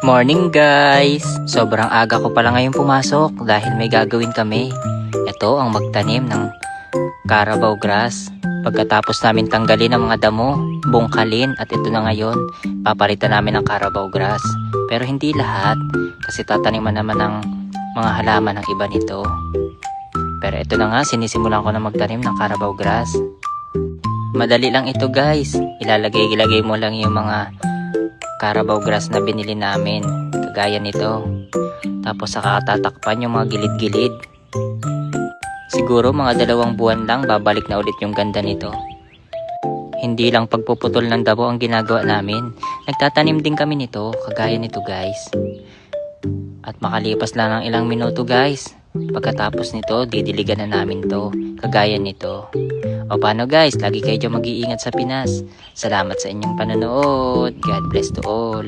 Morning guys! Sobrang aga ko pala ngayon pumasok dahil may gagawin kami. Ito ang magtanim ng Carabao grass. Pagkatapos namin tanggalin ang mga damo, bungkalin at ito na ngayon, papalitan namin ng Carabao grass. Pero hindi lahat kasi tataniman naman ng mga halaman ng iba nito. Pero ito na nga, sinisimulan ko na magtanim ng Carabao grass. Madali lang ito guys. Ilalagay mo lang yung mga Carabao grass na binili namin, kagaya nito. Tapos saka tatakpan yung mga gilid-gilid. Siguro mga 2 buwan lang babalik na ulit yung ganda nito. Hindi lang pagpuputol ng damo ang ginagawa namin. Nagtatanim din kami nito, kagaya nito guys. At makalipas lang ng ilang minuto guys, pagkatapos nito didiligan na namin to, kagaya nito. O paano guys, lagi kayo dyan mag-iingat sa Pinas. Salamat sa inyong panonood. God bless to all.